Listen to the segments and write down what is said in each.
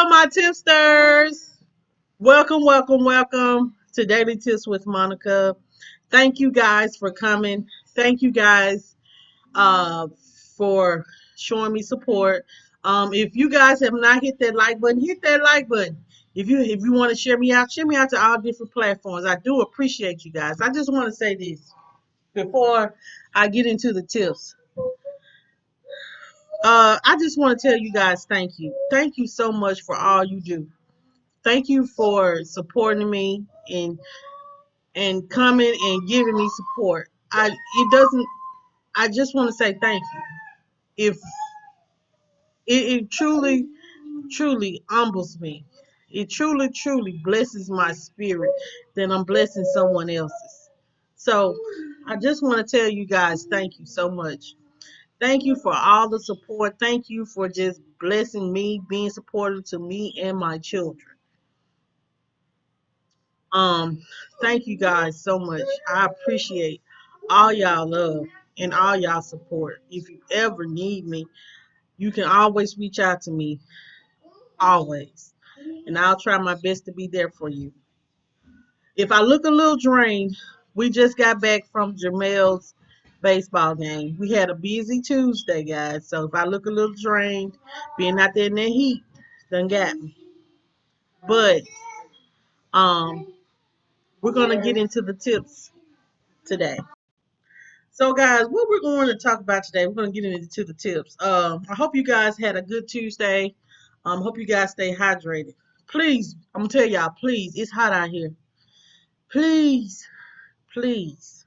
my tipsters. Welcome, welcome, welcome to Daily Tips with Monica. Thank you guys for coming. Thank you guys uh, for showing me support. If you guys have not hit that like button, hit that like button. If you want to share me out to all different platforms. I do appreciate you guys. I just want to say this before I get into the tips. I just want to tell you guys thank you. Thank you so much for all you do. Thank you for supporting me and coming and giving me support. I just want to say thank you. If it truly humbles me. It truly blesses my spirit. Then I'm blessing someone else's. So I just want to tell you guys thank you so much. Thank you for all the support. Thank you for just blessing me, being supportive to me and my children. Um, Thank you guys so much. I appreciate all y'all love and all y'all support. If you ever need me, you can always reach out to me. Always. And I'll try my best to be there for you. If I look a little drained, we just got back from Jamel's baseball game. We had a busy Tuesday, guys. So if I look a little drained, being out there in that heat, done got me. But um, we're gonna get into the tips today. So, guys, what we're going to talk about today, we're going to get into the tips. I hope you guys had a good Tuesday. Hope you guys stay hydrated. Please, I'm gonna tell y'all, please, it's hot out here. Please, please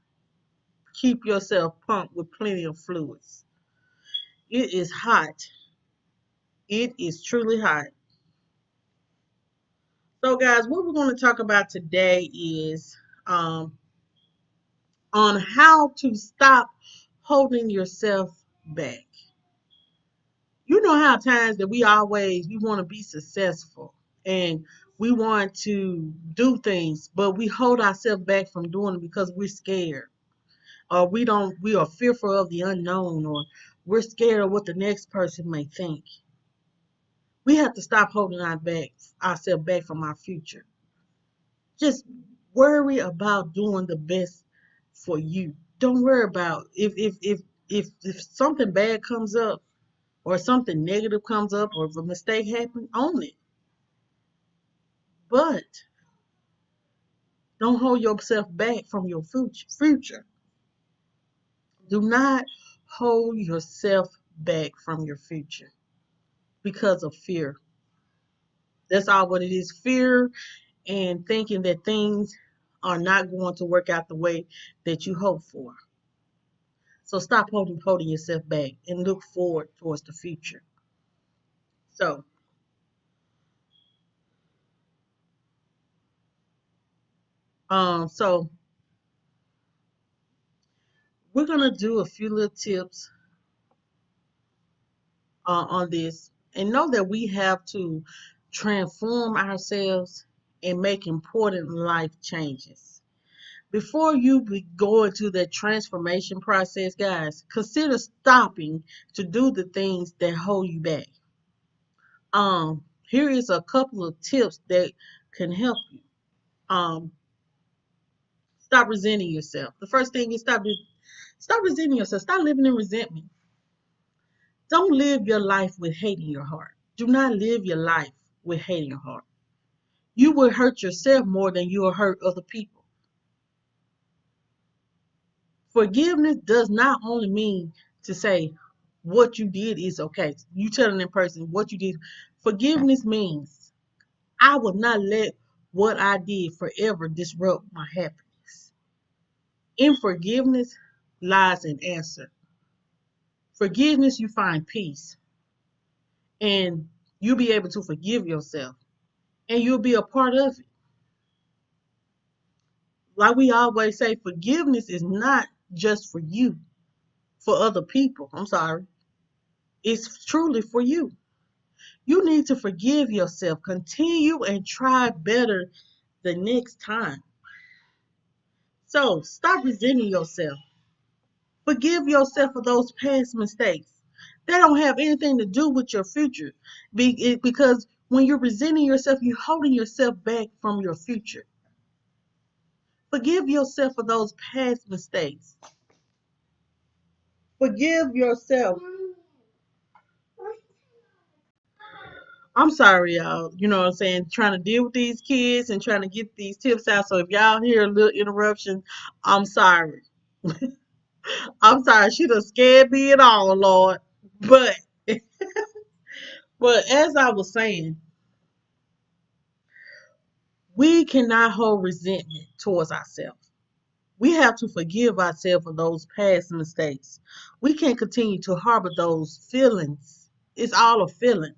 keep yourself pumped with plenty of fluids. It is hot. It is truly hot. So, guys, what we're going to talk about today is um, on how to stop holding yourself back. You know how times that we want to be successful and we want to do things, but we hold ourselves back from doing it because we're scared, or we are fearful of the unknown, or we're scared of what the next person may think. We have to stop holding ourselves back from our future. Just worry about doing the best for you. Don't worry about if something bad comes up, or something negative comes up, or if a mistake happens, own it. But don't hold yourself back from your future. Do not hold yourself back from your future because of fear. That's all what it is, fear, and thinking that things are not going to work out the way that you hope for. So stop holding yourself back and look forward towards the future. So, so we're gonna do a few little tips on this, and know that we have to transform ourselves and make important life changes. Before you go into that transformation process, guys, consider stopping to do the things that hold you back. Here is a couple of tips that can help you. Um, Stop resenting yourself. The first thing is stop resenting yourself. Stop living in resentment. Don't live your life with hate in your heart. Do not live your life with hate in your heart. You will hurt yourself more than you will hurt other people. Forgiveness does not only mean to say what you did is okay. You telling that person what you did. Forgiveness means I will not let what I did forever disrupt my happiness. In forgiveness lies an answer. Forgiveness, you find peace, and you'll be able to forgive yourself, and you'll be a part of it. Like we always say, forgiveness is not just for you, for other people. I'm sorry. It's truly for you. You need to forgive yourself. Continue and try better the next time. So stop resenting yourself. Forgive yourself for those past mistakes. They don't have anything to do with your future. Because when you're resenting yourself, you're holding yourself back from your future. Forgive yourself for those past mistakes. Forgive yourself. I'm sorry, y'all. You know what I'm saying? Trying to deal with these kids and trying to get these tips out. So if y'all hear a little interruption, I'm sorry. I'm sorry. She done scared me at all, Lord. But but as I was saying, we cannot hold resentment towards ourselves. We have to forgive ourselves for those past mistakes. We can't continue to harbor those feelings. It's all a feeling.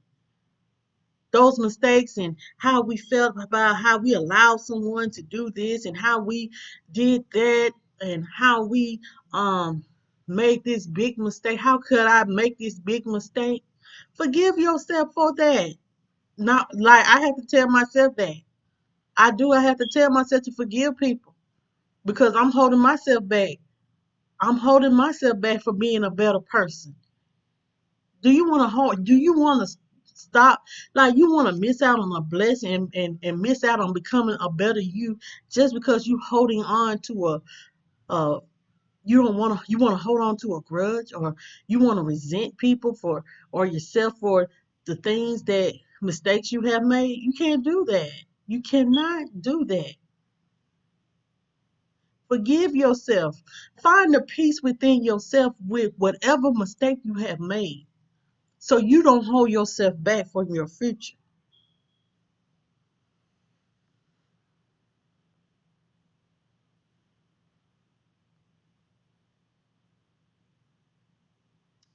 Those mistakes and how we felt about how we allowed someone to do this and how we did that and how we um made this big mistake. How could I make this big mistake? Forgive yourself for that. Not like I have to tell myself that. I do. I have to tell myself to forgive people because I'm holding myself back. I'm holding myself back for being a better person. Do you want to hold? Do you want to stop? Like you want to miss out on a blessing and miss out on becoming a better you just because you holding on to a you don't want to you want to hold on to a grudge or you want to resent people for or yourself for the things that mistakes you have made. You can't do that. You cannot do that. Forgive yourself. Find the peace within yourself with whatever mistake you have made so you don't hold yourself back from your future.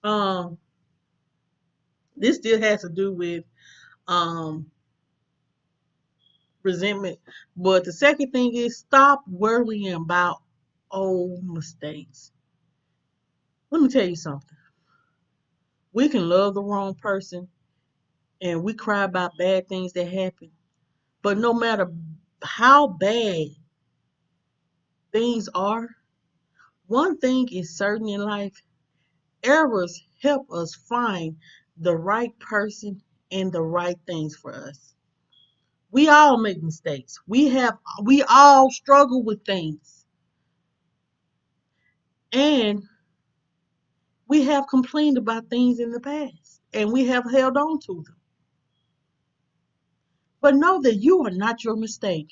Um, this still has to do with um resentment. But the second thing is stop worrying about old mistakes. Let me tell you something. We can love the wrong person and we cry about bad things that happen. But no matter how bad things are, one thing is certain in life, errors help us find the right person and the right things for us. We all make mistakes. We all struggle with things. And we have complained about things in the past and we have held on to them. But know that you are not your mistake.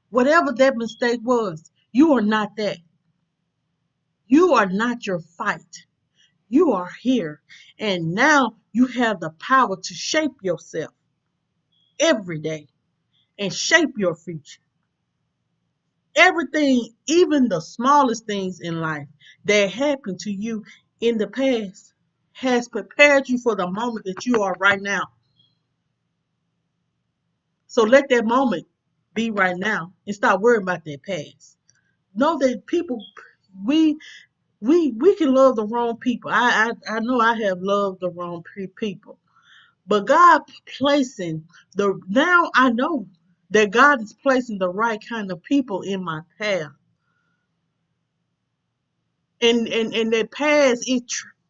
Whatever that mistake was, you are not that. You are not your fight. You are here. And now you have the power to shape yourself every day and shape your future. Everything, even the smallest things in life that happened to you in the past, has prepared you for the moment that you are right now. So let that moment be right now and stop worrying about that past. Know that people, we we can love the wrong people. I know I have loved the wrong people, but God placing the now I know that God is placing the right kind of people in my path, and that past it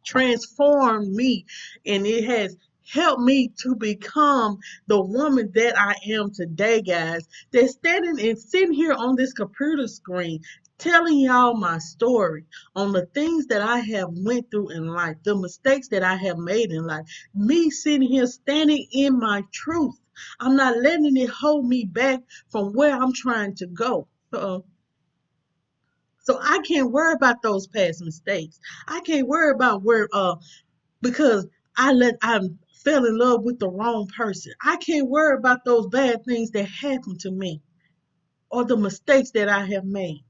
transformed me, and it has helped me to become the woman that I am today, guys. That's standing and sitting here on this computer screen telling y'all my story on the things that I have went through in life, the mistakes that I have made in life. Me sitting here standing in my truth. I'm not letting it hold me back from where I'm trying to go. So I can't worry about those past mistakes. I can't worry about where because I fell in love with the wrong person. I can't worry about those bad things that happened to me or the mistakes that I have made.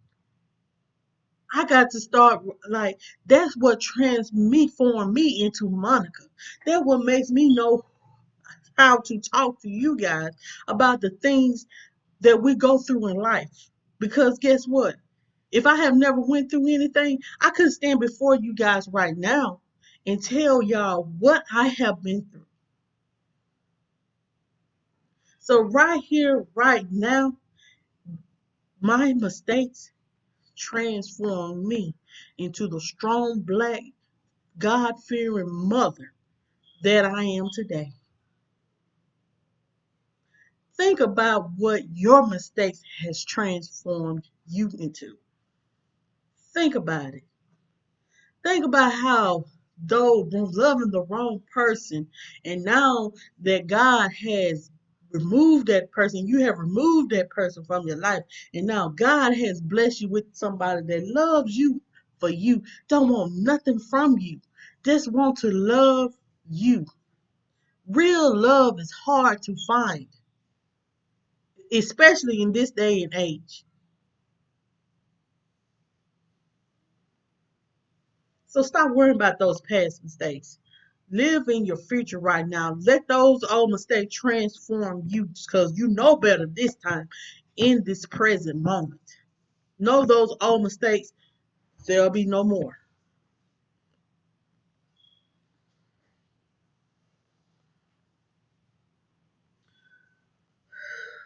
I got to start like that's what transformed me into Monica. That's what makes me know how to talk to you guys about the things that we go through in life. Because guess what? If I have never went through anything, I could stand before you guys right now and tell y'all what I have been through. So right here, right now, my mistakes transformed me into the strong black God-fearing mother that I am today. Think about what your mistakes has transformed you into. Think about it. Think about how though loving the wrong person, and now that God has removed that person, you have removed that person from your life, and now God has blessed you with somebody that loves you for you, don't want nothing from you, just want to love you. Real love is hard to find, especially in this day and age. So stop worrying about those past mistakes. Live in your future right now. Let those old mistakes transform you because you know better this time in this present moment. Know those old mistakes, there'll be no more.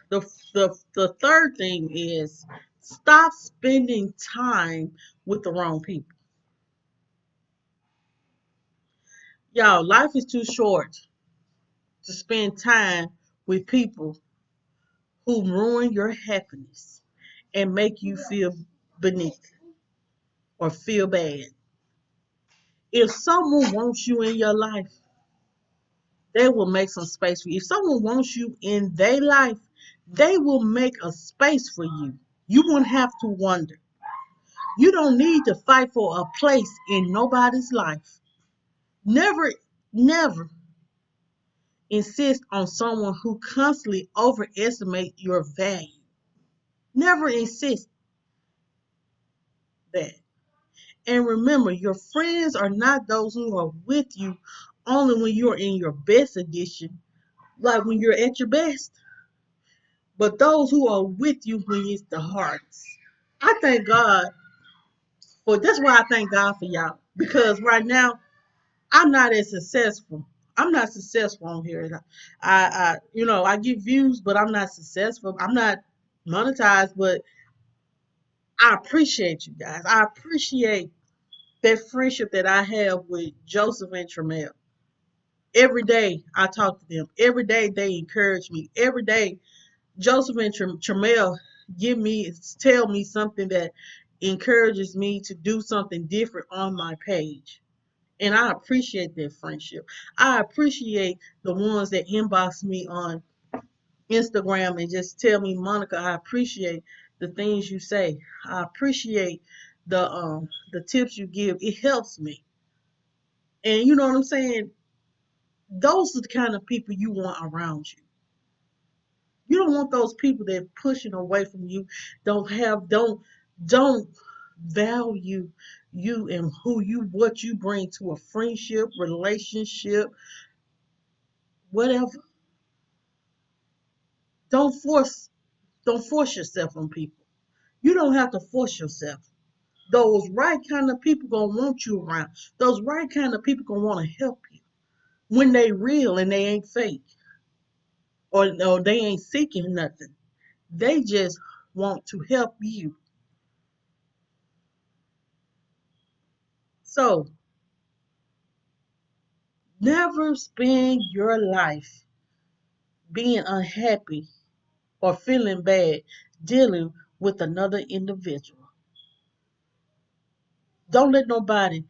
The, the third thing is stop spending time with the wrong people. Y'all, life is too short to spend time with people who ruin your happiness and make you feel beneath or feel bad. If someone wants you in your life, they will make some space for you. If someone wants you in their life, they will make a space for you. You won't have to wonder. You don't need to fight for a place in nobody's life. Never, never insist on someone who constantly overestimate your value. Never insist that. And remember, your friends are not those who are with you only when you're in your best edition, like when you're at your best, but those who are with you when it's the hardest. I thank God for that's why I thank God for y'all because right now I'm not as successful. I'm not successful on here. I get views, but I'm not successful. I'm not monetized, but I appreciate you guys. I appreciate that friendship that I have with Joseph and Tramel. Every day I talk to them. Every day they encourage me. Every day Joseph and Tramel tell me something that encourages me to do something different on my page. And I appreciate that friendship. I appreciate the ones that inbox me on Instagram and just tell me, Monica, I appreciate the things you say. I appreciate the tips you give. It helps me. And you know what I'm saying? Those are the kind of people you want around you. You don't want those people that are pushing away from you, don't value you and what you bring to a friendship, relationship, whatever. Don't force don't force yourself on people. You don't have to force yourself. Those right kind of people gonna want you around. Those right kind of people gonna want to help you when they real and they ain't fake or they ain't seeking nothing. They just want to help you. So never spend your life being unhappy or feeling bad dealing with another individual. Don't let nobody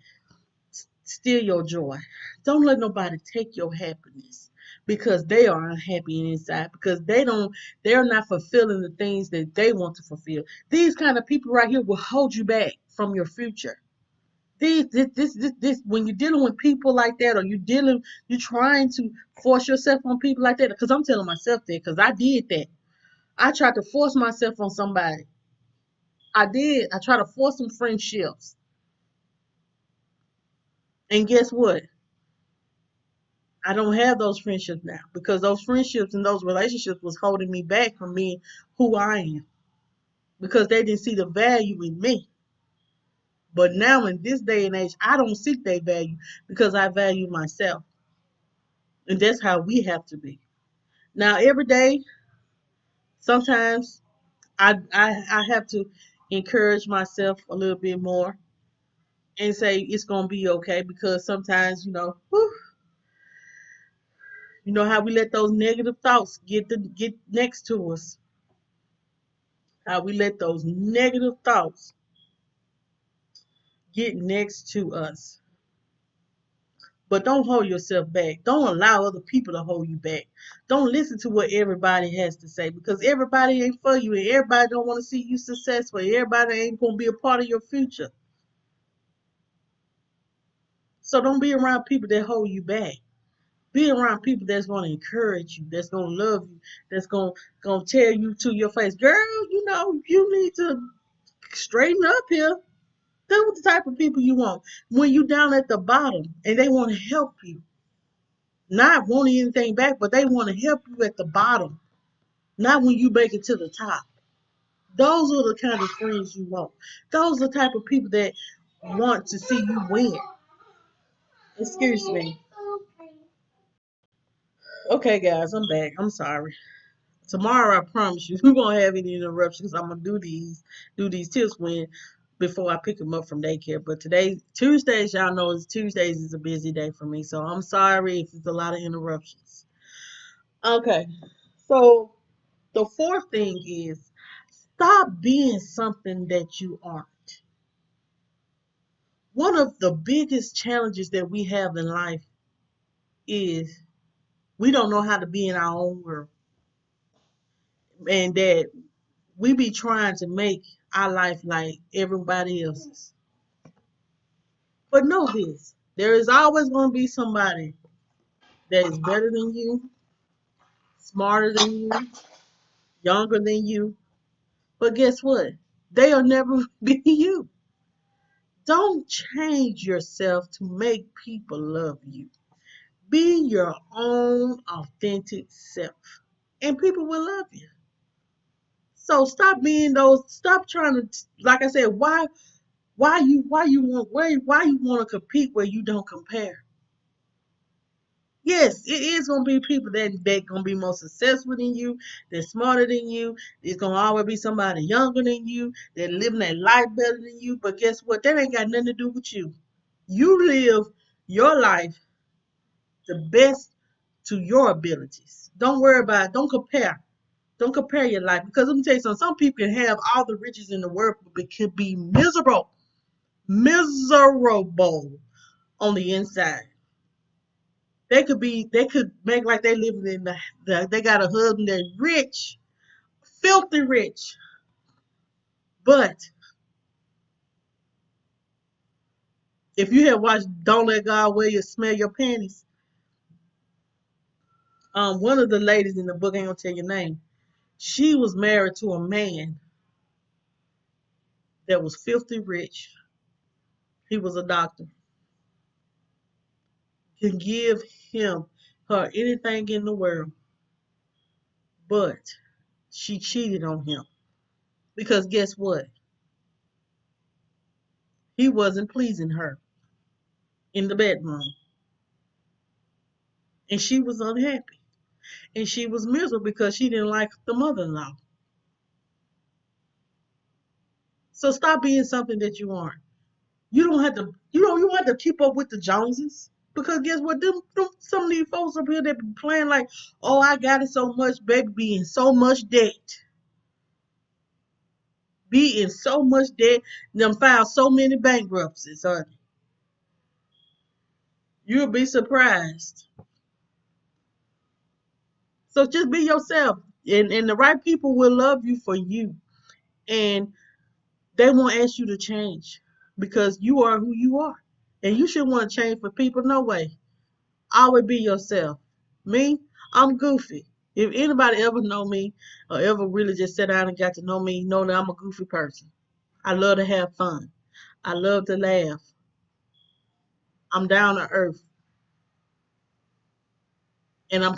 steal your joy. Don't let nobody take your happiness because they are unhappy inside because they're not fulfilling the things that they want to fulfill. These kind of people right here will hold you back from your future. This when you're dealing with people like that or you're trying to force yourself on people like that because I'm telling myself that because I did that. I tried to force myself on somebody. I tried to force some friendships. And guess what? I don't have those friendships now because those friendships and those relationships was holding me back from being who I am because they didn't see the value in me. But now in this day and age, I don't seek their value because I value myself. And that's how we have to be. Now every day, sometimes I have to encourage myself a little bit more and say it's gonna be okay because sometimes, whew, You know how we let those negative thoughts get next to us. How we let those negative thoughts get next to us. But don't hold yourself back. Don't allow other people to hold you back. Don't listen to what everybody has to say, because everybody ain't for you, and everybody don't want to see you successful. Everybody ain't going to be a part of your future. So don't be around people that hold you back. Be around people that's going to encourage you, that's going to love you, that's going to tell you to your face, girl, you need to straighten up here. Those the type of people you want. When you down at the bottom and they want to help you, not wanting anything back, but they want to help you at the bottom, not when you make it to the top. Those are the kind of friends you want. Those are the type of people that want to see you win. Excuse me. Okay, guys, I'm back. I'm sorry. Tomorrow, I promise you, we won't have any interruptions. I'm gonna do these tips before I pick them up from daycare. But today, Tuesdays, y'all know Tuesdays is a busy day for me, so I'm sorry if it's a lot of interruptions. Okay, so the fourth thing is stop being something that you aren't. One of the biggest challenges that we have in life is we don't know how to be in our own world, and that we be trying to make our life like everybody else's. But know this, there is always going to be somebody that is better than you, smarter than you, younger than you. But guess what? They'll never be you. Don't change yourself to make people love you. Be your own authentic self, and people will love you. So stop trying to, like I said, why you want to compete where you don't compare? Yes, it is gonna be people that gonna be more successful than you, that's smarter than you. It's gonna always be somebody younger than you, that living that life better than you. But guess what? That ain't got nothing to do with you. You live your life the best to your abilities. Don't worry about it. Don't compare. Don't compare your life, because let me tell you something. Some people can have all the riches in the world, but it could be miserable on the inside. They could make like they living in they got a husband that's rich, filthy rich, but if you have watched Don't Let God Wear You Smell Your Panties, one of the ladies in the book, I ain't gonna tell your name, she was married to a man that was filthy rich. He was a doctor. Can give her anything in the world, but she cheated on him, because guess what? He wasn't pleasing her in the bedroom, and she was unhappy, and she was miserable because she didn't like the mother-in-law. So stop being something that you aren't. You don't have to, you don't have to keep up with the Joneses. Because guess what? Some of these folks up here that be playing like, oh, I got it so much, baby, be in so much debt. Be in so much debt, them file so many bankruptcies, honey. You'll be surprised. So just be yourself. And the right people will love you for you. And they won't ask you to change, because you are who you are. And you shouldn't want to change for people. No way. Always be yourself. Me, I'm goofy. If anybody ever know me or ever really just sat down and got to know me, know that I'm a goofy person. I love to have fun. I love to laugh. I'm down to earth. And I'm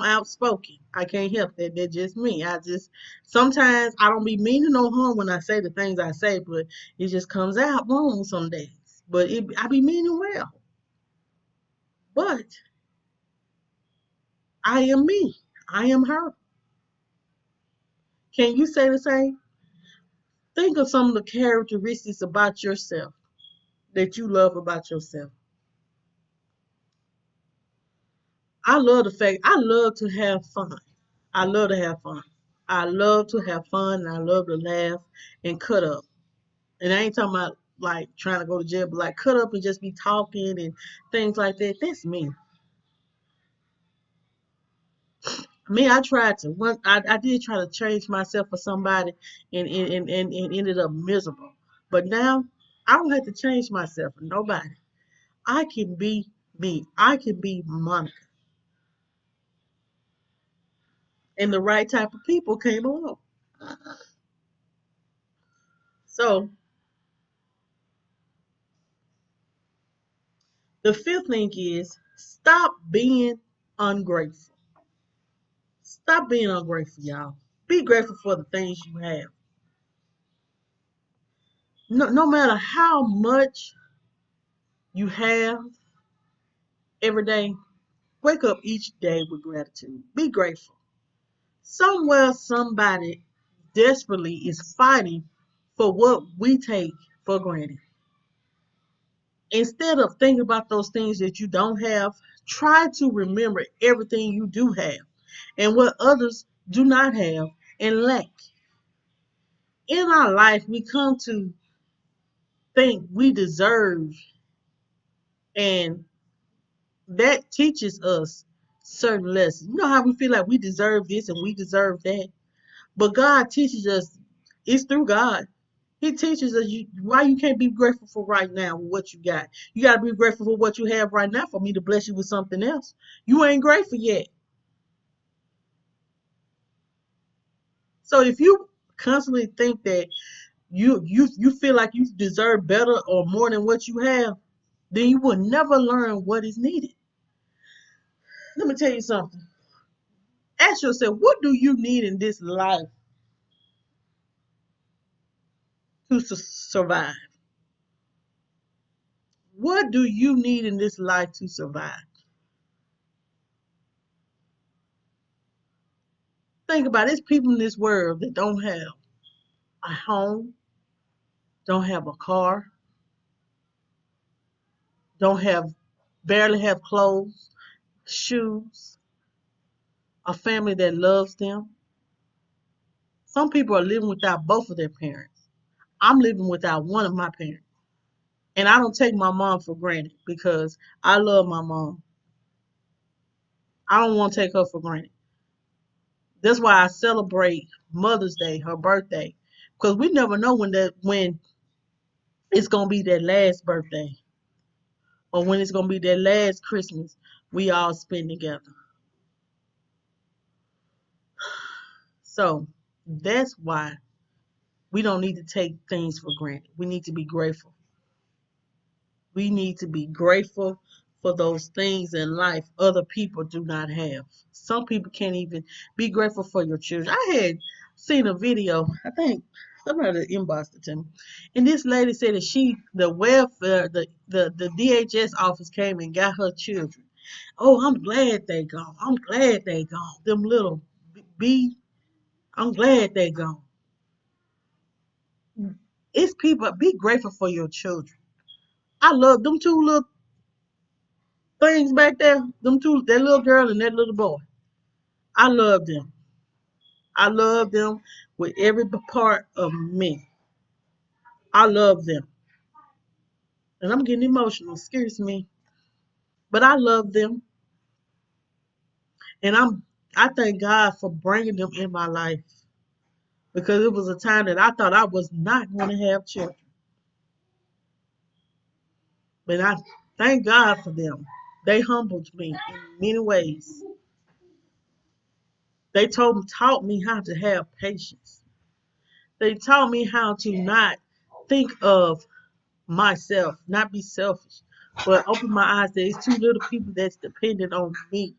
outspoken. I can't help that. That's just me. Sometimes I don't be meaning no harm when I say the things I say, but it just comes out wrong some days. But I be meaning well. But I am me. I am her. Can you say the same? Think of some of the characteristics about yourself that you love about yourself. I love the fact I love to have fun. I love to have fun. I love to have fun and I love to laugh and cut up. And I ain't talking about like trying to go to jail, but like cut up and just be talking and things like that. That's me. Me, I tried to. I did try to change myself for somebody and ended up miserable. But now I don't have to change myself for nobody. I can be me. I can be Monica. And the right type of people came along. So the fifth thing is stop being ungrateful. Stop being ungrateful, y'all. Be grateful for the things you have. No matter how much you have every day, wake up each day with gratitude. Be grateful. Somewhere, somebody desperately is fighting for what we take for granted. Instead of thinking about those things that you don't have, try to remember everything you do have and what others do not have and lack. In our life, we come to think we deserve, and that teaches us certain lessons. You know how we feel like we deserve this and we deserve that? But God teaches us, it's through God. He teaches us why you can't be grateful for right now with what you got. You got to be grateful for what you have right now for me to bless you with something else. You ain't grateful yet. So if you constantly think that you feel like you deserve better or more than what you have, then you will never learn what is needed. Let me tell you something. Ask yourself, what do you need in this life to survive? What do you need in this life to survive? Think about it. There's people in this world that don't have a home, don't have a car, don't have barely have clothes, shoes, a family that loves them. Some people are living without both of their parents. I'm living without one of my parents. And I don't take my mom for granted because I love my mom. I don't want to take her for granted. That's why I celebrate Mother's Day, her birthday, because we never know when it's gonna be their last birthday or when it's gonna be their last Christmas we all spend together. So that's why we don't need to take things for granted. We need to be grateful. We need to be grateful for those things in life other people do not have. Some people can't even be grateful for your children. I had seen a video, I think somebody inboxed it to me. And this lady said that the welfare, the DHS office came and got her children. Oh, I'm glad they gone. I'm glad they gone. Them little B, I'm glad they gone. It's people, be grateful for your children. I love them two little things back there, them two, that little girl and that little boy. I love them. I love them with every part of me. I love them. And I'm getting emotional, excuse me. But I love them. And I thank God for bringing them in my life because it was a time that I thought I was not going to have children. But I thank God for them. They humbled me in many ways. They taught me how to have patience. They taught me how to not think of myself, not be selfish, but open my eyes. There's too little people that's dependent on me.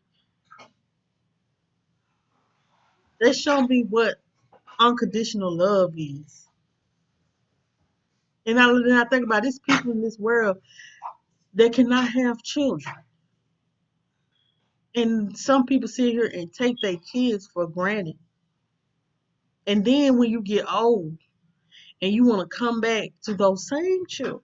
They show me what unconditional love is. And I think about these people in this world that cannot have children. And some people sit here and take their kids for granted. And then when you get old and you want to come back to those same children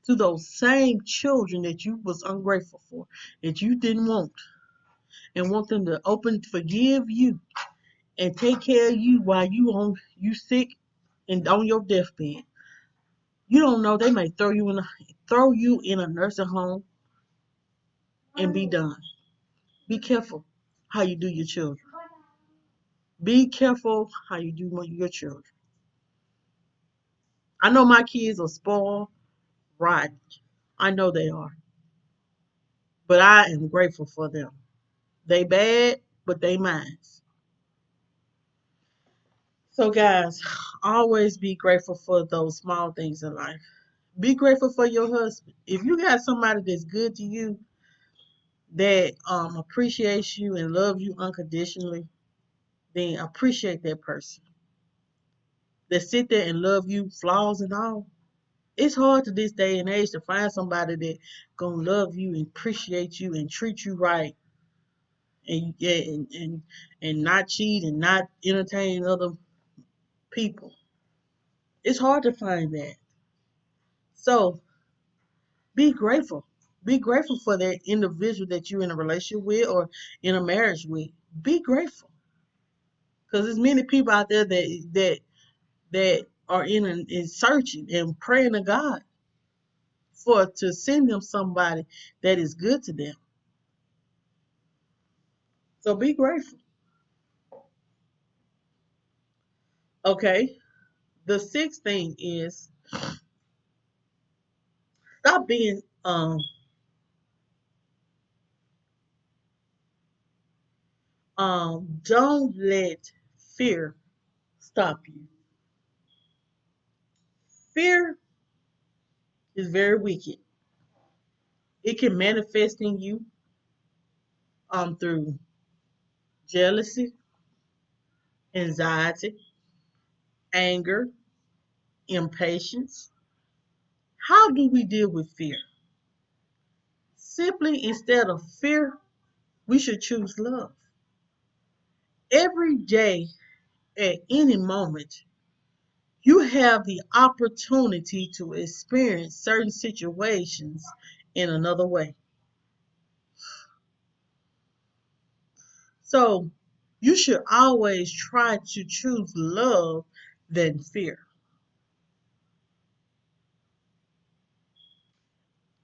to those same children that you was ungrateful for, that you didn't want, and want them to forgive you and take care of you while you sick and on your deathbed. You don't know, they may throw you in a nursing home and be done. Be careful how you do your children. Be careful how you do your children. I know my kids are spoiled, right? I know they are. But I am grateful for them. They bad, but they mine. So guys, always be grateful for those small things in life. Be grateful for your husband. If you got somebody that's good to you, that appreciates you and loves you unconditionally, then appreciate that person. That sit there and love you, flaws and all. It's hard to this day and age to find somebody that gonna love you and appreciate you and treat you right, and and not cheat and not entertain other people. It's hard to find that. So be grateful. Be grateful for that individual that you're in a relationship with or in a marriage with. Be grateful. Because there's many people out there that are in searching and praying to God for to send them somebody that is good to them. So be grateful. Okay. The sixth thing is stop being don't let fear stop you. Fear is very wicked. It can manifest in you through jealousy, anxiety, anger, impatience. How do we deal with fear? Simply, instead of fear, we should choose love. Every day, at any moment, you have the opportunity to experience certain situations in another way. So, you should always try to choose love than fear.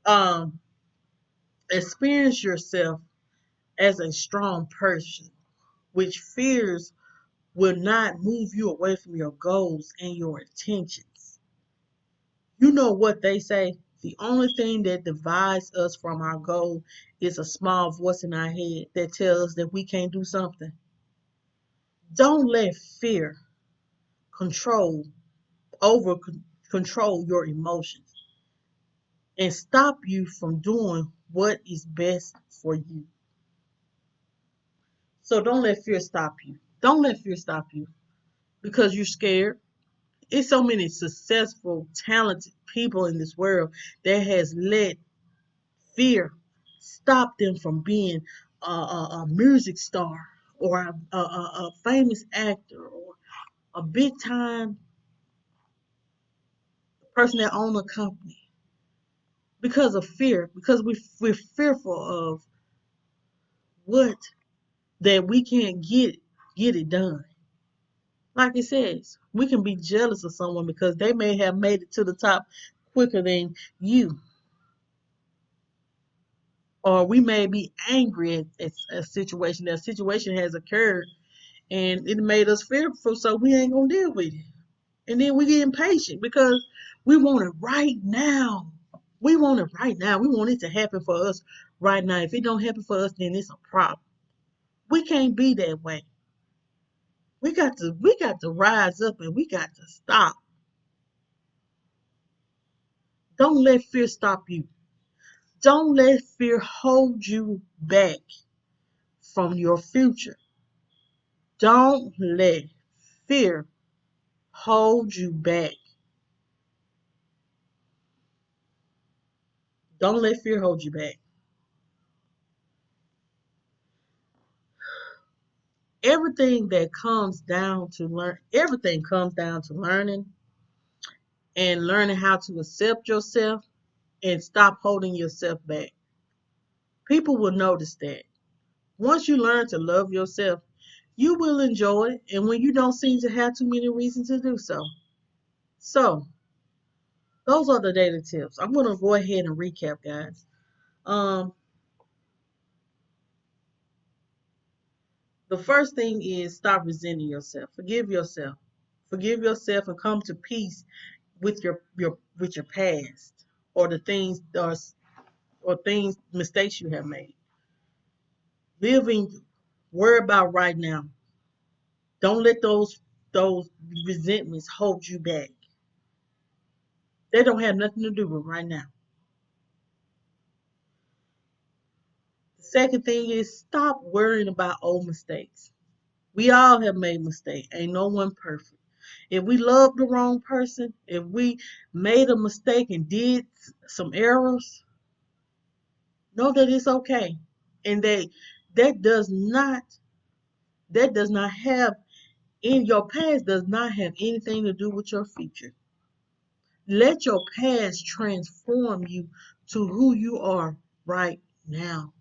Um, Experience yourself as a strong person, which fears will not move you away from your goals and your intentions. You know what they say? The only thing that divides us from our goal is a small voice in our head that tells us that we can't do something. Don't let fear control over control your emotions and stop you from doing what is best for you. So don't let fear stop you. Don't let fear stop you because you're scared. It's so many successful, talented people in this world that has let fear stop them from being a music star or a famous actor or a big time person that owns a company because of fear, because we're fearful of what that we can't get it done. Like it says, we can be jealous of someone because they may have made it to the top quicker than you. Or we may be angry at a situation. That situation has occurred and it made us fearful, so we ain't gonna deal with it. And then we get impatient because we want it right now. We want it right now. We want it to happen for us right now. If it don't happen for us, then it's a problem. We can't be that way. We got to rise up and we got to stop. Don't let fear stop you. Don't let fear hold you back from your future. Don't let fear hold you back. Don't let fear hold you back. Everything comes down to learning and learning how to accept yourself and stop holding yourself back. People will notice that. Once you learn to love yourself, you will enjoy it, and when you don't seem to have too many reasons to do so. So, those are the daily tips. I'm going to go ahead and recap, guys. Um, the first thing is stop resenting yourself. Forgive yourself. Forgive yourself and come to peace with your past or the things or things mistakes you have made. Living worry about right now. Don't let those resentments hold you back. They don't have nothing to do with right now. The second thing is stop worrying about old mistakes. We all have made mistakes. Ain't no one perfect. If we love the wrong person, if we made a mistake and did some errors, know that it's okay. And that does not that does not have in your past does not have anything to do with your future. Let your past transform you to who you are right now.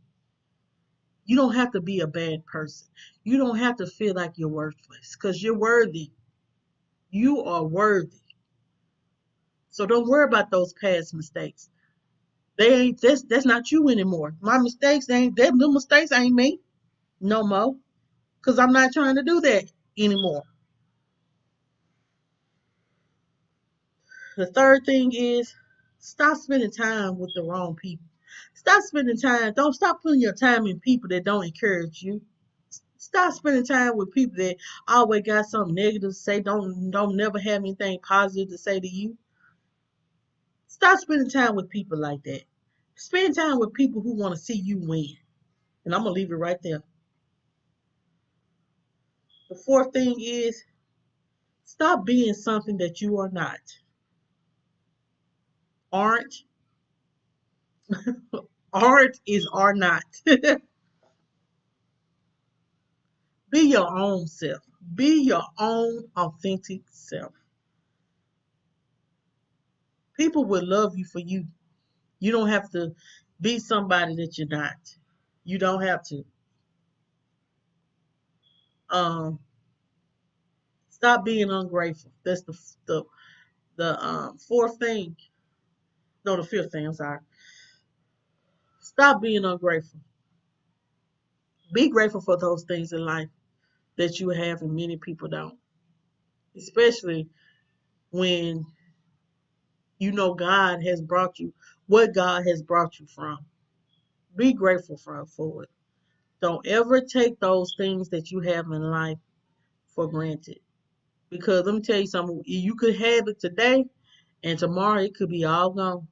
You don't have to be a bad person. You don't have to feel like you're worthless because you're worthy. You are worthy. So don't worry about those past mistakes. They ain't that's not you anymore. My mistakes ain't them mistakes ain't me no more. Because I'm not trying to do that anymore. The third thing is stop spending time with the wrong people. Stop spending time. Don't stop putting your time in people that don't encourage you. Stop spending time with people that always got something negative to say, don't never have anything positive to say to you. Stop spending time with people like that. Spend time with people who want to see you win. And I'm gonna leave it right there. The fourth thing is stop being something that you are not. Aren't. Aren't is are not. Be your own self. Be your own authentic self. People will love you for you. You don't have to be somebody that you're not. You don't have to. Um, Stop being ungrateful. That's the fourth thing. No, the fifth thing. I'm sorry. Stop being ungrateful. Be grateful for those things in life that you have and many people don't. Especially when you know God has brought you what God has brought you from. Be grateful for it. Don't ever take those things that you have in life for granted. Because let me tell you something, you could have it today and tomorrow it could be all gone.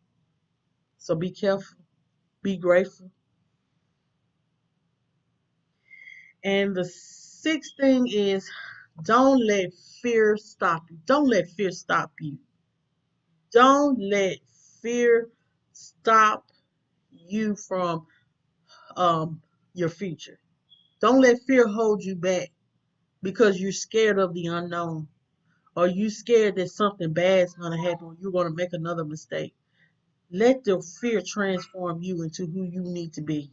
So be careful, be grateful. And the sixth thing is don't let fear stop you. Don't let fear stop you. Don't let fear stop you from your future. Don't let fear hold you back because you're scared of the unknown or you scared that something bad is going to happen or you're going to make another mistake. Let the fear transform you into who you need to be.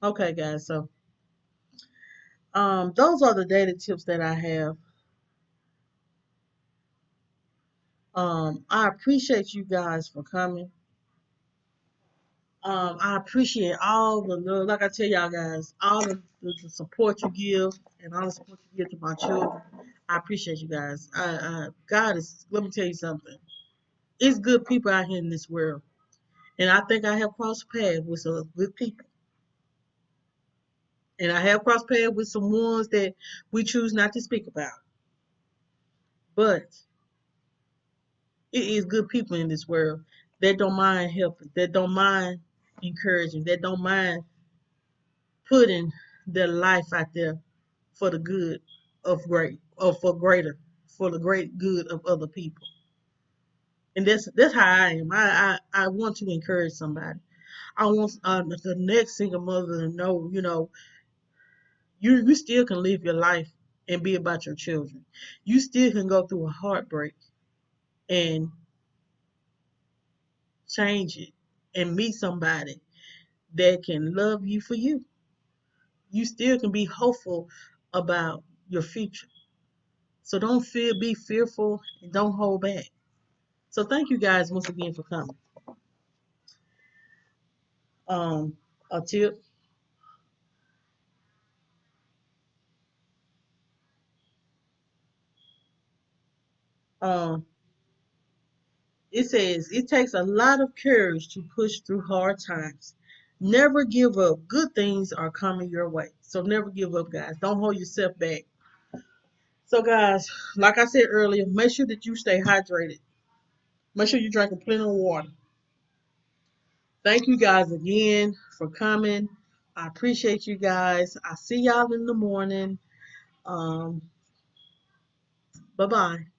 Okay, guys. So, those are the daily tips that I have. I appreciate you guys for coming. I appreciate all the love, like I tell y'all guys, all the support you give and all the support you give to my children. I appreciate you guys. God is. Let me tell you something. It's good people out here in this world, and I think I have crossed paths with some good people, and I have crossed paths with some ones that we choose not to speak about. But it is good people in this world that don't mind helping, that don't mind encouraging, that don't mind putting their life out there for the good of great. or for the great good of other people. And that's how I am. I want to encourage somebody. I want the next single mother to know, you still can live your life and be about your children. You still can go through a heartbreak and change it and meet somebody that can love you for you. You still can be hopeful about your future. So don't be fearful, and don't hold back. So thank you guys once again for coming. Um, a tip. Um, it says it takes a lot of courage to push through hard times. Never give up. Good things are coming your way. So never give up, guys. Don't hold yourself back. So, guys, like I said earlier, make sure that you stay hydrated. Make sure you drink plenty of water. Thank you guys again for coming. I appreciate you guys. I see y'all in the morning. Bye bye.